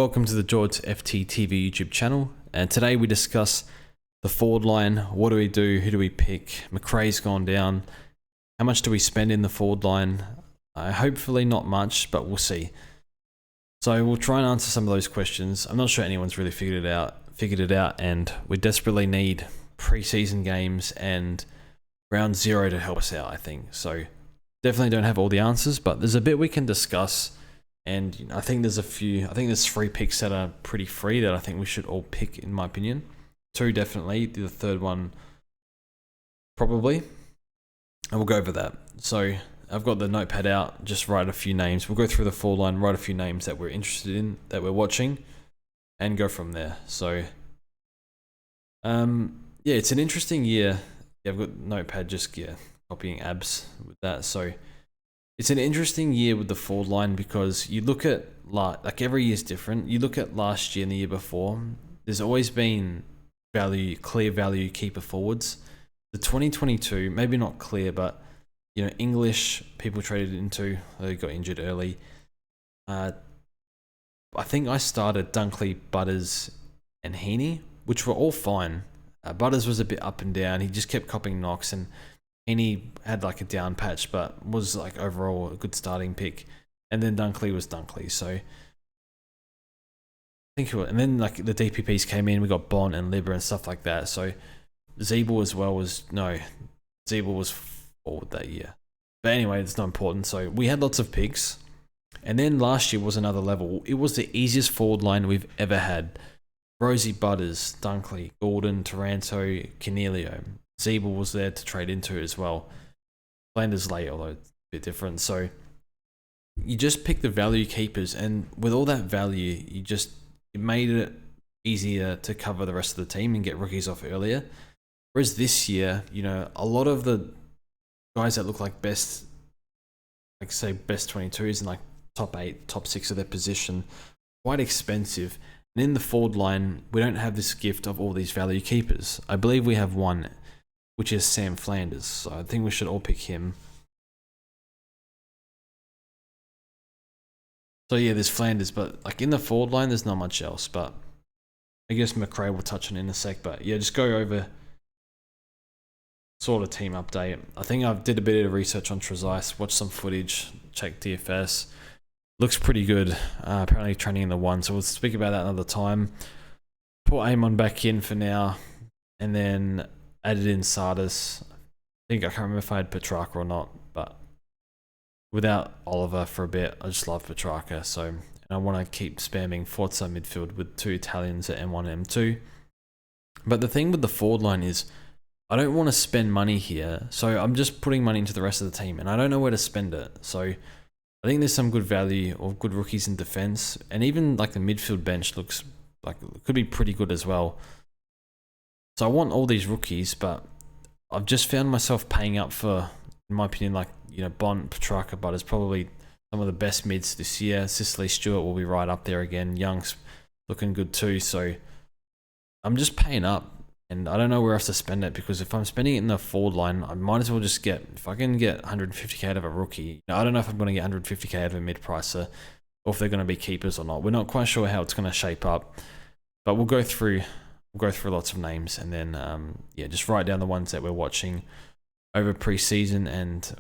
Welcome to the George FT TV YouTube channel, and today we discuss the forward line. What do we do? Who do we pick? McCrae's gone down. How much do we spend in the forward line? Hopefully not much, but we'll see. So we'll try and answer some of those questions. I'm not sure anyone's really figured it out, and we desperately need preseason games and round 0 to help us out, I think. So definitely don't have all the answers, but there's a bit we can discuss. And I think there's there's 3 picks that are pretty free that I think we should all pick, in my opinion. 2 definitely, the third one probably. And we'll go over that. So I've got the notepad out, just write a few names. We'll go through the forward line, write a few names that we're interested in, that we're watching, and go from there. So, yeah, it's an interesting year. Yeah, I've got notepad just, copying abs with that. So it's an interesting year with the forward line because you look at, like every year's different. You look at last year and the year before, there's always been clear value keeper forwards. The 2022, maybe not clear, but English people traded into, they got injured early. I think I started Dunkley, Butters, and Heaney, which were all fine. Butters was a bit up and down. He just kept copying knocks, and Heaney had like a down patch, but was like overall a good starting pick. And then Dunkley was Dunkley. So I think and then like the DPPs came in, we got Bond and Libra and stuff like that. So Zeeble as well Zeeble was forward that year. But anyway, it's not important. So we had lots of picks. And then last year was another level. It was the easiest forward line we've ever had. Rosie, Butters, Dunkley, Gordon, Taranto, Canelio. Zeeble was there to trade into as well. Flanders late, although it's a bit different. So you just pick the value keepers, and with all that value, it made it easier to cover the rest of the team and get rookies off earlier. Whereas this year, a lot of the guys that look like best 22s and like top 8, top 6 of their position, quite expensive. And in the forward line, we don't have this gift of all these value keepers. I believe we have one, which is Sam Flanders. So I think we should all pick him. So yeah, there's Flanders, but like in the forward line, there's not much else. But I guess McCrae will touch on it in a sec. But yeah, just go over sort of team update. I think I did a bit of research on Trezise, watched some footage, checked DFS. Looks pretty good. Apparently training in the 1, so we'll speak about that another time. Put Amon back in for now, and then added in Sardis. I can't remember if I had Petrarca or not, but without Oliver for a bit, I just love Petrarca. So, and I want to keep spamming Forza midfield with 2 Italians at M1 and M2. But the thing with the forward line is, I don't want to spend money here, so I'm just putting money into the rest of the team, and I don't know where to spend it. So I think there's some good value or good rookies in defense, and even like the midfield bench looks like it could be pretty good as well. So I want all these rookies, but I've just found myself paying up for, in my opinion, like, Bond, Petrarca, Butters, probably some of the best mids this year. Cicely Stewart will be right up there again. Young's looking good too. So I'm just paying up, and I don't know where else to spend it, because if I'm spending it in the forward line, I might as well just if I can get 150k out of a rookie. I don't know if I'm going to get 150k out of a mid-pricer, or if they're going to be keepers or not. We're not quite sure how it's going to shape up, but we'll go through lots of names, and then yeah, just write down the ones that we're watching over preseason and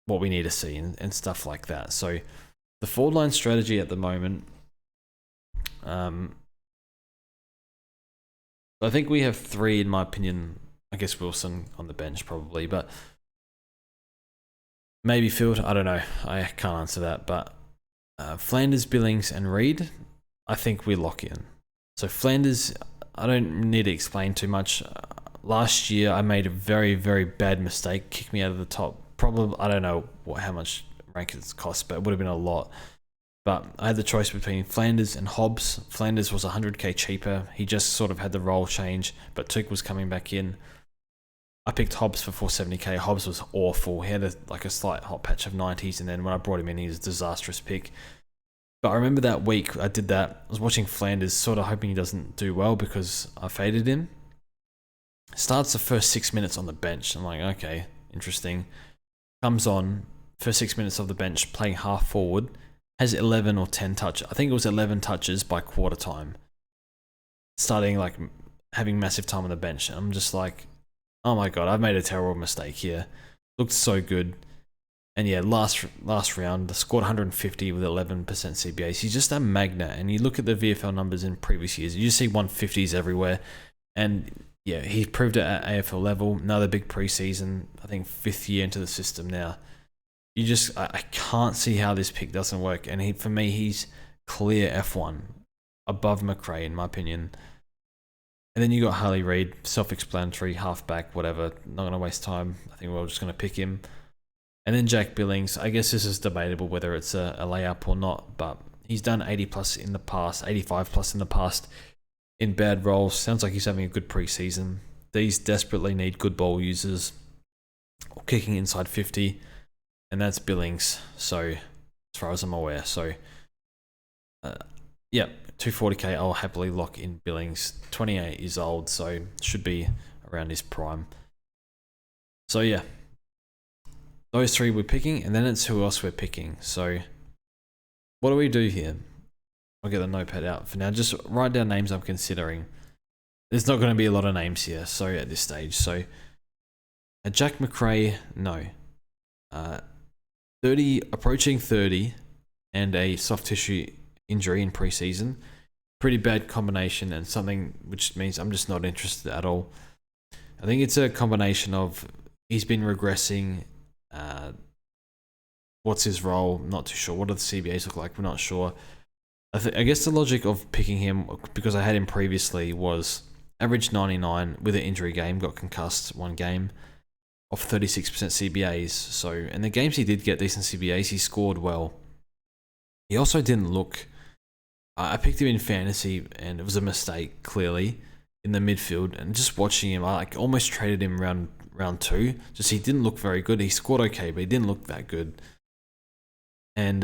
what we need to see and stuff like that. So the forward line strategy at the moment, I think we have 3, in my opinion. I guess Wilson on the bench probably, but maybe Field. I don't know. I can't answer that. But Flanders, Billings, and Reed, I think we lock in. So Flanders, I don't need to explain too much. Last year, I made a very, very bad mistake. Kicked me out of the top. Probably, I don't know how much rank it's cost, but it would have been a lot. But I had the choice between Flanders and Hobbs. Flanders was 100k cheaper. He just sort of had the role change, but Took was coming back in. I picked Hobbs for 470k. Hobbs was awful. He had a slight hot patch of 90s, and then when I brought him in, he was a disastrous pick. But I remember that week I did that. I was watching Flanders, sort of hoping he doesn't do well because I faded him. Starts the first 6 minutes on the bench. I'm like, okay, interesting. Comes on, first 6 minutes of the bench, playing half forward, has 11 or 10 touch. I think it was 11 touches by quarter time. Starting like having massive time on the bench. And I'm just like, oh my God, I've made a terrible mistake here. Looked so good. And yeah, last round, scored 150 with 11% CBAs. He's just a magnet. And you look at the VFL numbers in previous years, you just see 150s everywhere. And yeah, he proved it at AFL level. Another big preseason. I think 5th year into the system now. You just, I can't see how this pick doesn't work. And for me, he's clear F1 above McCrae, in my opinion. And then you got Harley Reid, self-explanatory, halfback, whatever. Not going to waste time. I think we're just going to pick him. And then Jack Billings, I guess this is debatable whether it's a layup or not, but he's done 80 plus in the past, 85 plus in the past in bad roles. Sounds like he's having a good preseason. These desperately need good ball users or kicking inside 50, and that's Billings. So, as far as I'm aware, so yeah, 240k. I'll happily lock in Billings. 28 years old, so should be around his prime. So yeah. Those 3 we're picking, and then it's who else we're picking. So, what do we do here? I'll get the notepad out for now. Just write down names I'm considering. There's not going to be a lot of names here, so at this stage. So, Jack McCrae, no. 30, approaching 30, and a soft tissue injury in preseason. Pretty bad combination, and something which means I'm just not interested at all. I think it's a combination of he's been regressing. What's his role? Not too sure. What do the CBAs look like? We're not sure. I guess the logic of picking him, because I had him previously, was average 99 with an injury game, got concussed 1 game, off 36% CBAs. So, and the games he did get decent CBAs, he scored well. He also didn't look. I picked him in fantasy, and it was a mistake, clearly, in the midfield. And just watching him, I like almost traded him round 2. Just he didn't look very good. He scored okay, but he didn't look that good. And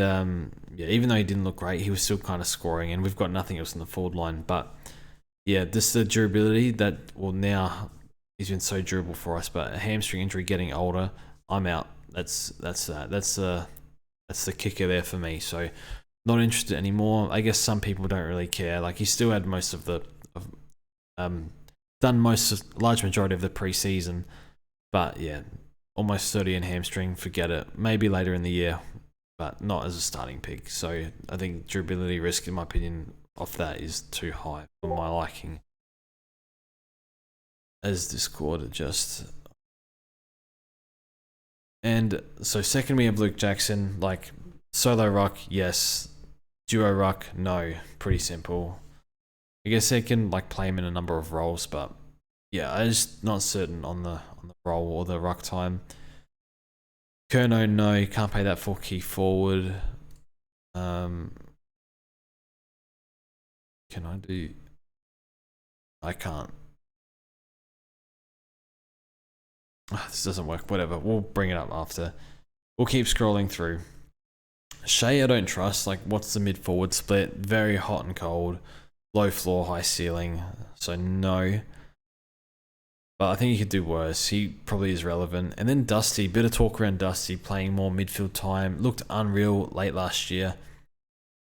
yeah, even though he didn't look great, he was still kind of scoring. And we've got nothing else in the forward line. But yeah, just the durability that, well, now he's been so durable for us. But a hamstring injury, getting older, I'm out. That's the kicker there for me. So not interested anymore. I guess some people don't really care. Like he still had most of the large majority of the preseason. But yeah, almost 30 in hamstring, forget it. Maybe later in the year, but not as a starting pick. So I think durability risk, in my opinion, off that is too high for my liking. As Discord adjusts. And so second we have Luke Jackson, like solo ruck, yes. Duo ruck, no. Pretty simple. I guess they can like play him in a number of roles, but yeah, I'm just not certain on the role or the ruck time. Kerno, no, you can't pay that for key forward. Can I do? I can't. This doesn't work. Whatever. We'll bring it up after. We'll keep scrolling through. Shea, I don't trust. Like, what's the mid forward split? Very hot and cold. Low floor, high ceiling. So no. But I think he could do worse. He probably is relevant. And then Dusty, bit of talk around Dusty, playing more midfield time. Looked unreal late last year.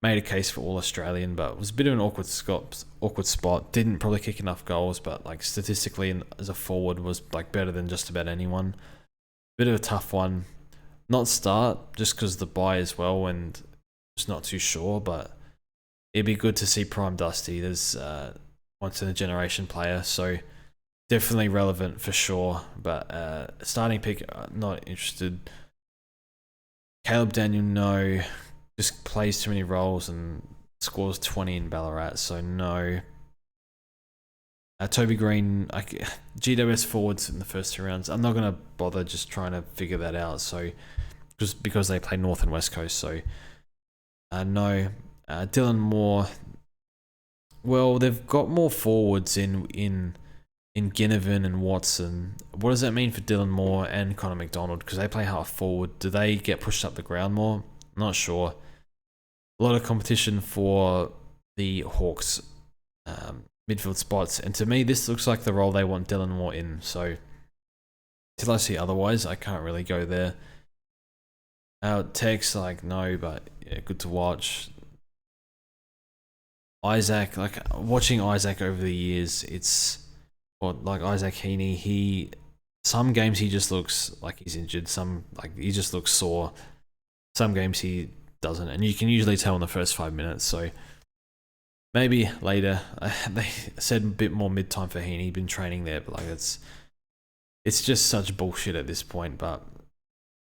Made a case for All-Australian, but was a bit of an awkward spot. Didn't probably kick enough goals, but like statistically and as a forward was like better than just about anyone. Bit of a tough one. Not start, just because the buy as well, and just not too sure, but it'd be good to see Prime Dusty. There's once in a generation player, so definitely relevant for sure, but starting pick, not interested. Caleb Daniel, no. Just plays too many roles and scores 20 in Ballarat, so no. Toby Green, GWS forwards in the first 2 rounds. I'm not going to bother just trying to figure that out, so just because they play North and West Coast, so no. Dylan Moore, well, they've got more forwards in Ginnivan and Watson. What does that mean for Dylan Moore and Conor McDonald? Because they play half forward. Do they get pushed up the ground more? Not sure. A lot of competition for the Hawks midfield spots, and to me this looks like the role they want Dylan Moore in, so till I see otherwise I can't really go there. Tex, like, no, but yeah, good to watch. Isaac, like, watching Isaac over the years, or like Isaac Heaney, some games he just looks like he's injured, some, like, he just looks sore. Some games he doesn't, and you can usually tell in the first 5 minutes, so maybe later. They said a bit more mid-time for Heaney, he'd been training there, but like, it's just such bullshit at this point, but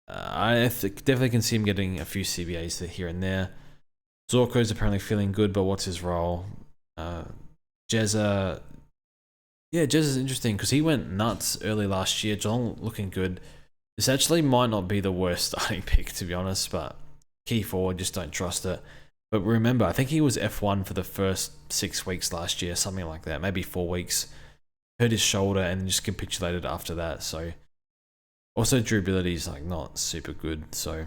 I definitely can see him getting a few CBAs here and there. Zorko's apparently feeling good, but what's his role? Jezza, yeah, Jezza's interesting because he went nuts early last year. Geelong looking good. This actually might not be the worst starting pick, to be honest, but key forward, just don't trust it. But remember, I think he was F1 for the first 6 weeks last year, something like that, maybe 4 weeks. Hurt his shoulder and just capitulated after that, so... Also, durability is like not super good, so...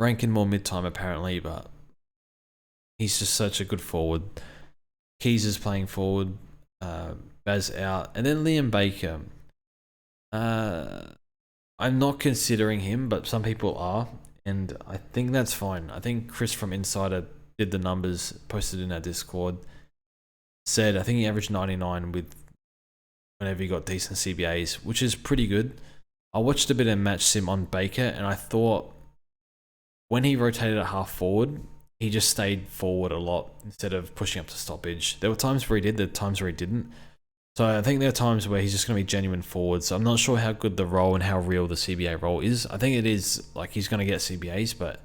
Rankin more mid-time apparently, but... He's just such a good forward. Keys is playing forward. Baz out. And then Liam Baker. I'm not considering him, but some people are. And I think that's fine. I think Chris from Insider did the numbers, posted in our Discord. Said, I think he averaged 99 with whenever he got decent CBAs, which is pretty good. I watched a bit of match sim on Baker, and I thought when he rotated at half forward, he just stayed forward a lot instead of pushing up to stoppage. There were times where he did, there were times where he didn't. So I think there are times where he's just going to be genuine forward. So I'm not sure how good the role and how real the CBA role is. I think it is, like, he's going to get CBAs, but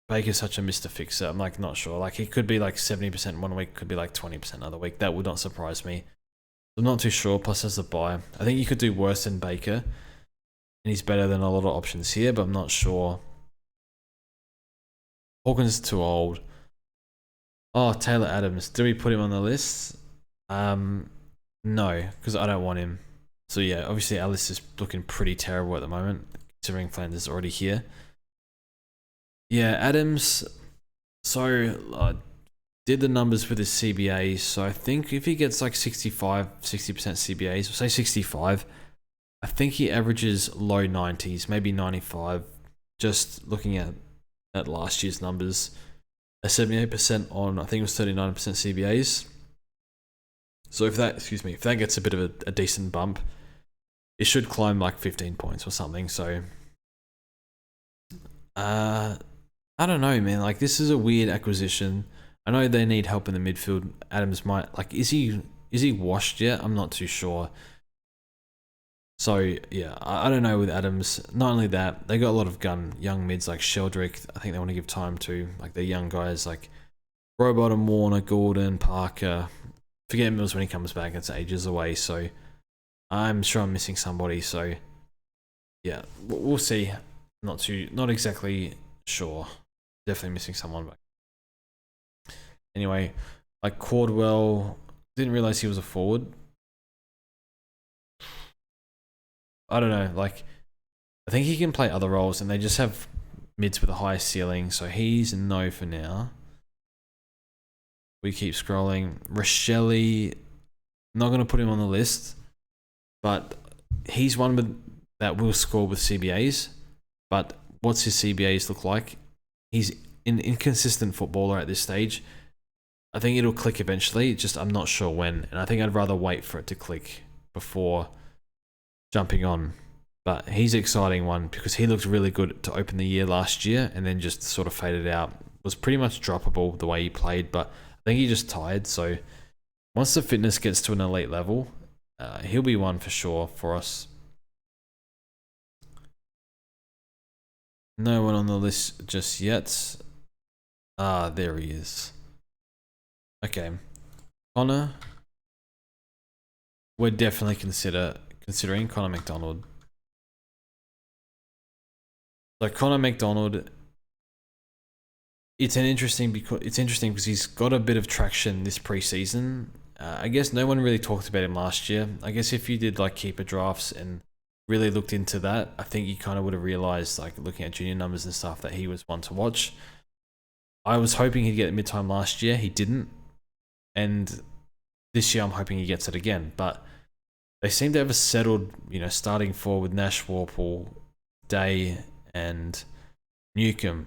Baker's such a Mr. Fixer. I'm like not sure. Like, he could be like 70% one week, could be like 20% another week. That would not surprise me. I'm not too sure. Plus, as a buy, I think you could do worse than Baker, and he's better than a lot of options here. But I'm not sure. Hawkins is too old. Oh, Taylor Adams. Do we put him on the list? No, because I don't want him. So yeah, obviously Alice is looking pretty terrible at the moment, considering Flanders is already here. Yeah, Adams. So did the numbers with his CBA. So I think if he gets like 65, 60% CBAs, say 65, I think he averages low 90s, maybe 95. Just looking at last year's numbers, a 78% on, I think it was 39% CBAs. So if that, if that gets a bit of a decent bump, it should climb like 15 points or something. So, I don't know, man. Like, this is a weird acquisition. I know they need help in the midfield. Adams might, like, is he washed yet? I'm not too sure. So yeah, I don't know with Adams. Not only that, they got a lot of young mids like Sheldrick. I think they want to give time to, like, the young guys like Robottom, Warner, Gordon, Parker. Forget Mills when he comes back. It's ages away. So I'm sure I'm missing somebody. So yeah, we'll see. Not exactly sure. Definitely missing someone. But anyway, like Cordwell, didn't realize he was a forward. I don't know, like, I think he can play other roles, and they just have mids with a high ceiling, so he's a no for now. We keep scrolling. Rochelle, not going to put him on the list, but he's one that will score with CBAs, but what's his CBAs look like? He's an inconsistent footballer at this stage. I think it'll click eventually, just I'm not sure when, and I think I'd rather wait for it to click before jumping on. But he's an exciting one because he looked really good to open the year last year and then just sort of faded out. Was pretty much droppable the way he played, but I think he just tired. So once the fitness gets to an elite level, he'll be one for sure for us. No one on the list just yet. Ah, there he is. Okay, Connor. We're definitely considering Conor McDonald. So Conor McDonald, it's interesting because he's got a bit of traction this preseason. I guess no one really talked about him last year. I guess if you did like keeper drafts and really looked into that, I think you kind of would have realized, like looking at junior numbers and stuff, that he was one to watch. I was hoping he'd get mid-time last year. He didn't. And this year I'm hoping he gets it again. But they seem to have a settled, starting forward with Nash, Warple, Day, and Newcomb.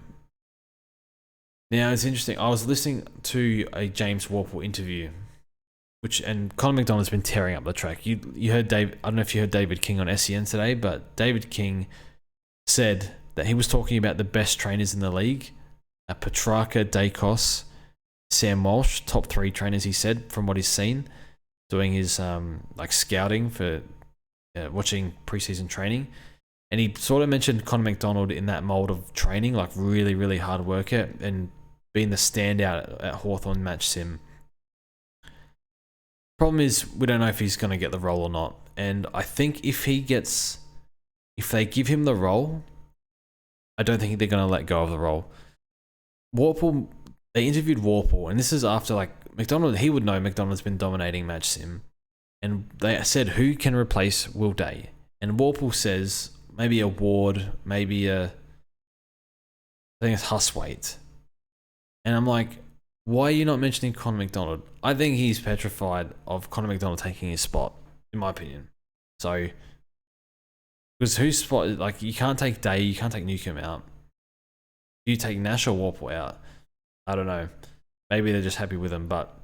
Now it's interesting. I was listening to a James Warple interview, and Conor McDonald's been tearing up the track. You heard Dave. I don't know if you heard David King on SEN today, but David King said that he was talking about the best trainers in the league: Petrarca, Dacos, Sam Walsh, top 3 trainers. He said from what he's seen, doing his like scouting for watching preseason training. And he sort of mentioned Conor McDonald in that mold of training, like really, really hard worker and being the standout at Hawthorn match sim. Problem is, we don't know if he's going to get the role or not. And I think if they give him the role, I don't think they're going to let go of the role. Warple, they interviewed Warple, and this is after like McDonald, he would know McDonald's been dominating match sim. And they said, who can replace Will Day? And Warple says, maybe a Ward, maybe I think it's Huswaite. And I'm like, why are you not mentioning Conor McDonald? I think he's petrified of Conor McDonald taking his spot, in my opinion. So, because whose spot, like, you can't take Day, you can't take Newcomb out. You take Nash or Warple out. I don't know. Maybe they're just happy with him, but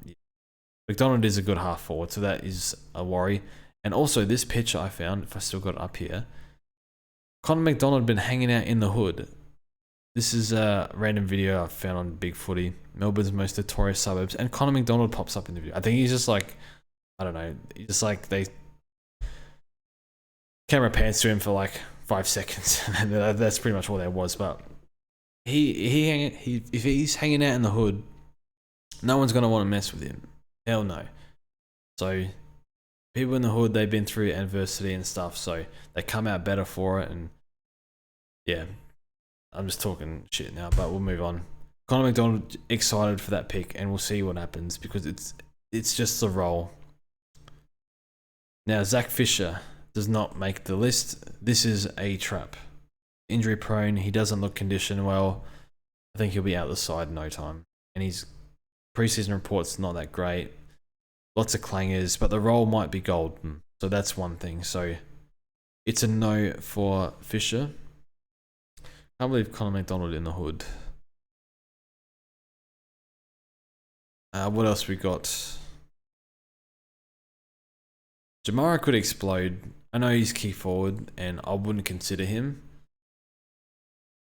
McDonald is a good half forward, so that is a worry. And also, this picture I found, if I still got it up here, Conor McDonald been hanging out in the hood. This is a random video I found on Big Footy, Melbourne's most notorious suburbs, and Conor McDonald pops up in the video. I think he's just like, I don't know, he's just like they camera pans to him for like 5 seconds, and that's pretty much all there was. But if he's hanging out in the hood, no one's gonna want to mess with him. Hell no. So people in the hood, they've been through adversity and stuff, so they come out better for it. And yeah, I'm just talking shit now, but we'll move on. Conor McDonald excited for that pick, and we'll see what happens because it's just the role. Now Zach Fisher does not make the list. This is a trap. Injury prone. He doesn't look conditioned well. I think he'll be out the side in no time. And his preseason report's not that great. Lots of clangers, but the role might be golden. So that's one thing. So it's a no for Fisher. Can't believe Conor McDonald in the hood. What else we got? Jamara could explode. I know he's key forward, and I wouldn't consider him.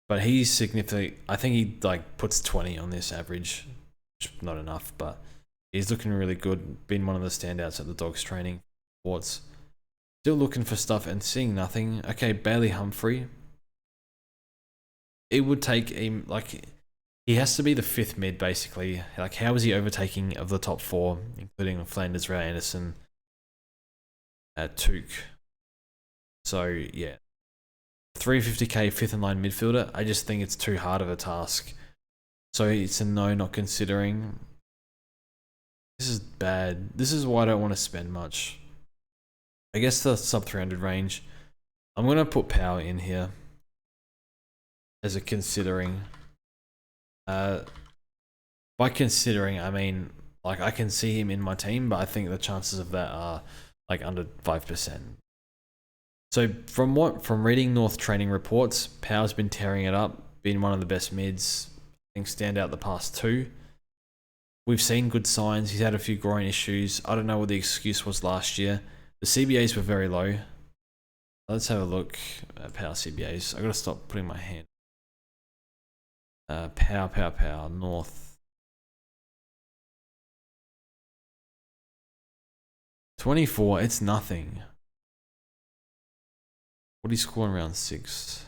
But he's significant. I think he like puts 20 on this average. Not enough, but he's looking really good. Been one of the standouts at the Dogs training. Sports. Still looking for stuff and seeing nothing. Okay, Bailey Humphrey. It would take him, like, he has to be the 5th mid, basically. Like, how is he overtaking of the top 4, including Flanders, Ray Anderson, Took? So, yeah. 350k, 5th and line midfielder. I just think it's too hard of a task. So, it's a no, not considering. This is bad. This is why I don't want to spend much. I guess the sub 300 range. I'm going to put Power in here as a considering. By considering, I mean, like, I can see him in my team, but I think the chances of that are like under 5%. So from reading North training reports, Power's been tearing it up, been one of the best mids. I think stand out the past 2. We've seen good signs. He's had a few groin issues. I don't know what the excuse was last year. The CBAs were very low. Let's have a look at Power CBAs. I gotta stop putting my hand. Power, North. 24, it's nothing. What do you score in round 6?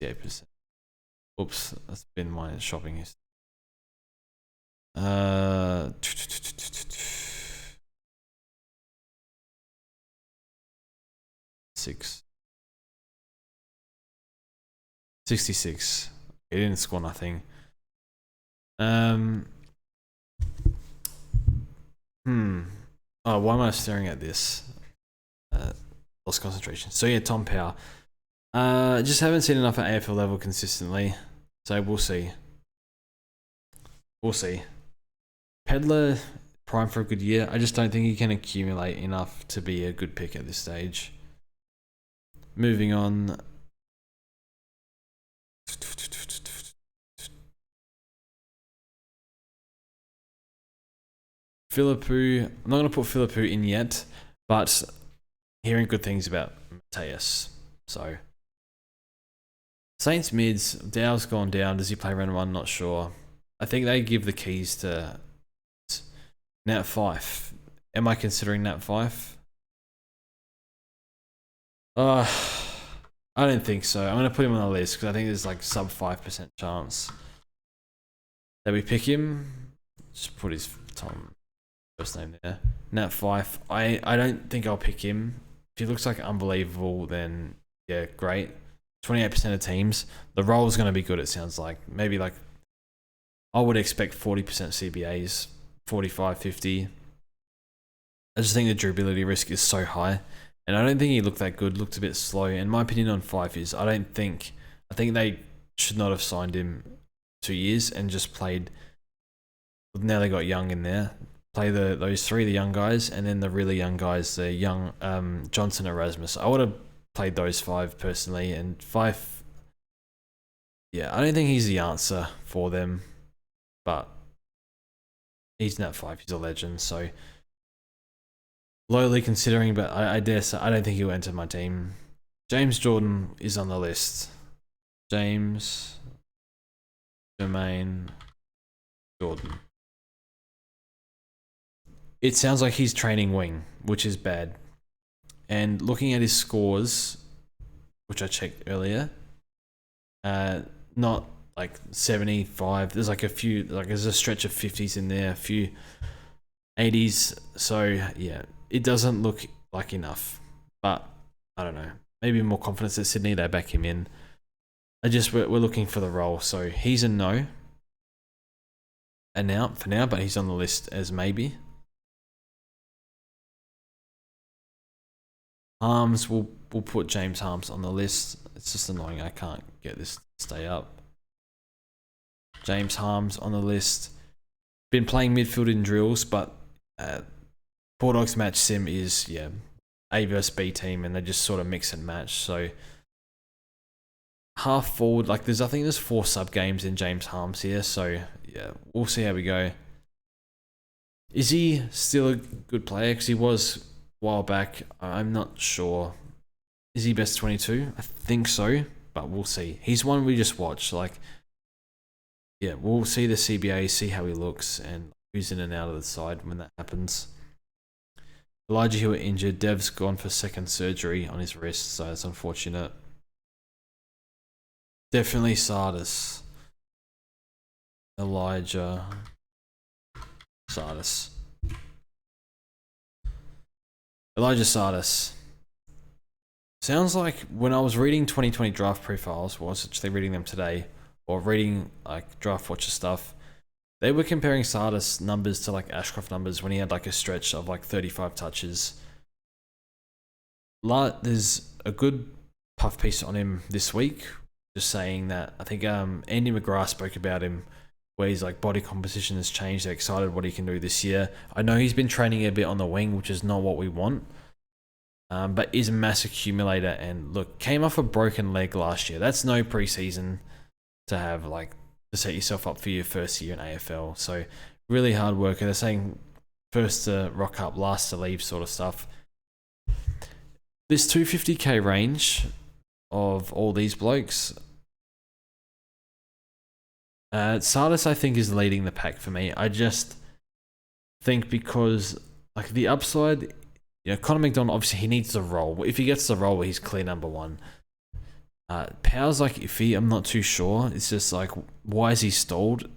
8%. Oops, that's been my shopping history. 66. He didn't score nothing. Oh, why am I staring at this? Lost concentration. So yeah, Tom Power. Just haven't seen enough at AFL level consistently. So we'll see. We'll see. Pedler, prime for a good year. I just don't think he can accumulate enough to be a good pick at this stage. Moving on. Philippou, I'm not going to put Philippou in yet, but hearing good things about Mateus. So, Saints mids, Dow's gone down. Does he play round one? Not sure. I think they give the keys to Nat Fife. Am I considering Nat Fife? I don't think so. I'm going to put him on the list because I think there's like sub 5% chance that we pick him. Just put his first name there. Nat Fife. I don't think I'll pick him. If he looks like unbelievable, then yeah, great. 28% of teams. The role is going to be good, it sounds like. Maybe like, I would expect 40% CBAs, 45, 50. I just think the durability risk is so high. And I don't think he looked that good, looked a bit slow. And my opinion on Fife is, I think they should not have signed him 2 years and just played. Now they got Young in there. Play those three, the young guys, and then the really young guys, the young Johnson, Erasmus. I would have played those five personally, and Fife, yeah, I don't think he's the answer for them, but he's Nat Fife, he's a legend, so lowly considering, but I dare say, I don't think he'll enter my team. James Jordan is on the list. James Jermaine Jordan. It sounds like he's training wing, which is bad. And looking at his scores, which I checked earlier, not like 75. There's like a few, like there's a stretch of 50s in there, a few 80s. So yeah, it doesn't look like enough. But I don't know. Maybe more confidence at Sydney, they back him in. We're looking for the role. So he's a no. And now for now, but he's on the list as maybe. Harms, we'll put James Harms on the list. It's just annoying, I can't get this to stay up. James Harms on the list. Been playing midfield in drills, but Bulldogs match sim is, yeah, A versus B team, and they just sort of mix and match. So half forward, like I think there's 4 sub games in James Harms here. So yeah, we'll see how we go. Is he still a good player? Because he was while back. I'm not sure. Is he best 22? I think so, but we'll see. He's one we just watch. Like, yeah, we'll see the CBA, see how he looks, and who's in and out of the side when that happens. Elijah Hewitt injured. Dev's gone for second surgery on his wrist, so it's unfortunate. Definitely Sardis. Elijah Sardis. Elijah Sardis. Sounds like when I was reading 2020 draft profiles, well, I was actually reading them today, or reading like draft watcher stuff, they were comparing Sardis numbers to like Ashcroft numbers when he had like a stretch of like 35 touches. There's a good puff piece on him this week, just saying that I think Andy McCrae spoke about him, where he's like body composition has changed. They're excited what he can do this year. I know he's been training a bit on the wing, which is not what we want, but is a mass accumulator. And look, came off a broken leg last year. That's no preseason to have, like, to set yourself up for your first year in AFL. So really hard worker. They're saying first to rock up, last to leave sort of stuff. This 250k range of all these blokes, Sardis, I think, is leading the pack for me. I just think because, like, the upside, you know, Conor McDonald, obviously he needs the role. If he gets the role, he's clear number one. Power's like iffy. I'm not too sure. It's just like, why is he stalled?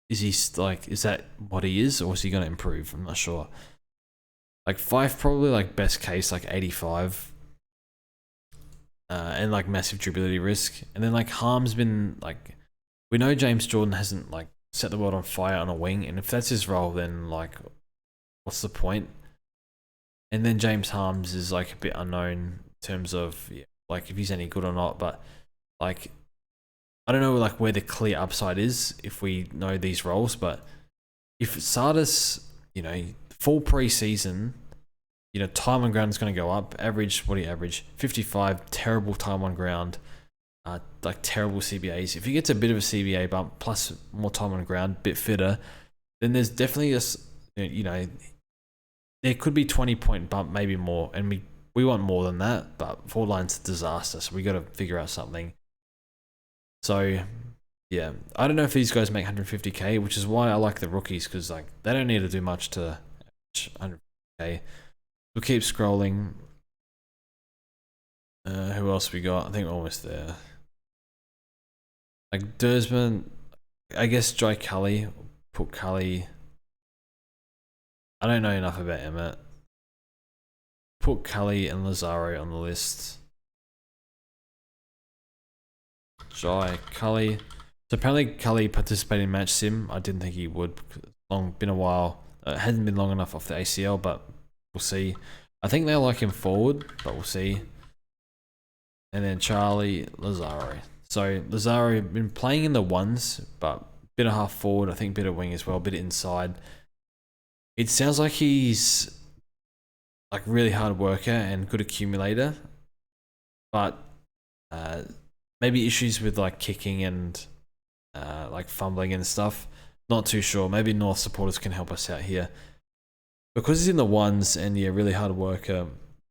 Is he like, is that what he is, or is he going to improve? I'm not sure. Like Fife, probably like best case, like 85. And like massive durability risk. And then like Harm's been like, we know James Jordan hasn't like set the world on fire on a wing, and if that's his role, then like, what's the point? And then James Harms is like a bit unknown in terms of, yeah, like if he's any good or not. But like, I don't know like where the clear upside is if we know these roles. But if Sardis, you know, full preseason, you know, time on ground is going to go up. Average, what do you average? 55. Terrible time on ground. Like terrible CBAs. If he gets a bit of a CBA bump plus more time on ground, bit fitter, then there's definitely you know, there could be 20-point bump, maybe more, and we want more than that, but forward line's a disaster, so we got to figure out something. So yeah, I don't know if these guys make 150k, which is why I like the rookies, because like they don't need to do much to 150k. We'll keep scrolling. Who else we got? I think we're almost there. Like Dersman, I guess Jai Cully, put Cully. I don't know enough about Emmett. Put Cully and Lazaro on the list. Jai Cully. So apparently Cully participated in Match Sim. I didn't think he would. Been a while. It hasn't been long enough off the ACL, but we'll see. I think they like him forward, but we'll see. And then Charlie Lazaro. So Lazaro been playing in the ones, but bit of half forward. I think bit of wing as well, bit of inside. It sounds like he's like really hard worker and good accumulator, but maybe issues with like kicking and like fumbling and stuff. Not too sure. Maybe North supporters can help us out here. Because he's in the ones and yeah, really hard worker.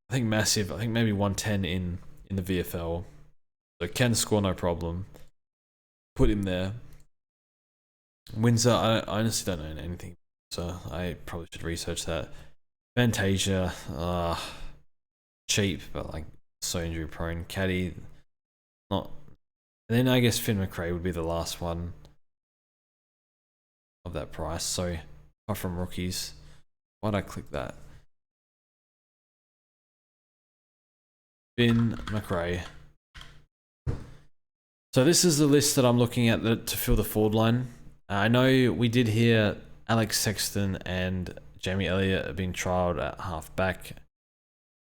I think massive. I think maybe 110 in the VFL. So can score no problem. Put him there. Windsor, I honestly don't know anything. So I probably should research that. Fantasia, cheap, but like so injury prone. Caddy, not. And then I guess Finn McCrae would be the last one of that price. So apart from rookies, why'd I click that? Finn McCrae. So this is the list that I'm looking at to fill the forward line. I know we did hear Alex Sexton and Jamie Elliott are being trialled at half back.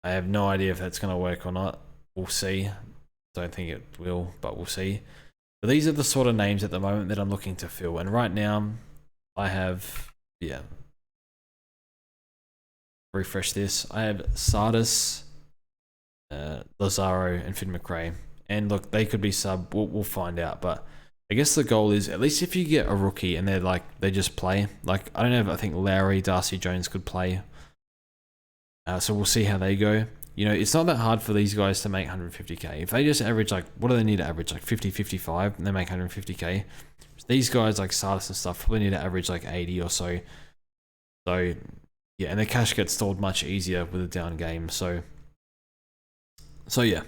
I have no idea if that's going to work or not. We'll see. Don't think it will, but we'll see. But these are the sort of names at the moment that I'm looking to fill. And right now, I have, yeah. Refresh this. I have Sardis, Lazaro, and Finn McCrae. And look, they could be sub. We'll find out. But I guess the goal is, at least if you get a rookie and they just play. Like, I don't know if I think Lowry, Darcy Jones could play. So we'll see how they go. You know, it's not that hard for these guys to make 150k. If they just average, like, what do they need to average? Like 50, 55, and they make 150k. These guys, like Sardis and stuff, probably need to average like 80 or so. So, yeah, and the cash gets stalled much easier with a down game. So yeah.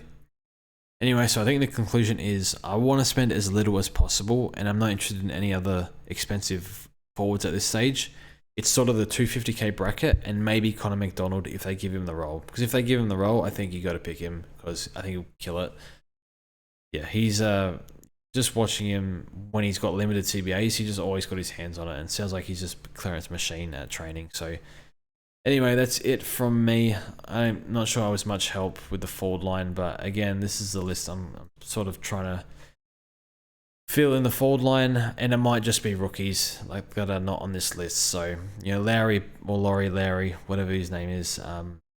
Anyway, so I think the conclusion is I want to spend as little as possible, and I'm not interested in any other expensive forwards at this stage. It's sort of the 250k bracket, and maybe Conor McDonald if they give him the role. Because if they give him the role, I think you got to pick him because I think he'll kill it. Yeah, he's just watching him when he's got limited CBAs, he just always got his hands on it, and sounds like he's just a clearance machine at training. So anyway, that's it from me. I'm not sure I was much help with the forward line, but again, this is the list I'm sort of trying to fill in the forward line, and it might just be rookies like that are not on this list. So, you know, Lowry, whatever his name is,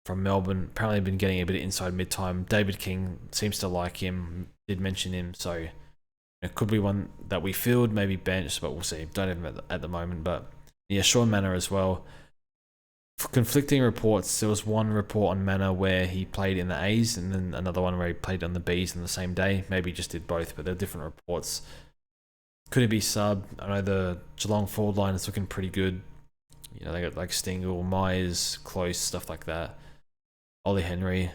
from Melbourne, apparently been getting a bit of inside mid-time. David King seems to like him, did mention him, so it could be one that we filled, maybe bench, but we'll see. Don't have him at the moment, but yeah, Sean Manor as well. For conflicting reports, there was one report on Manor where he played in the A's, and then another one where he played on the B's in the same day. Maybe he just did both, but they're different reports. Could it be sub? I know the Geelong forward line is looking pretty good. You know, they got like Stingle, Myers, Close, stuff like that. Ollie Henry,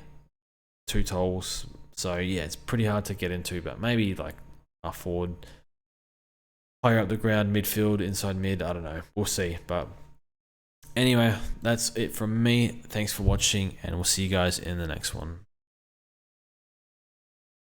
2 tolls. So yeah, it's pretty hard to get into, but maybe like a forward, higher up the ground, midfield, inside mid. I don't know. We'll see, but anyway, that's it from me. Thanks for watching, and we'll see you guys in the next one.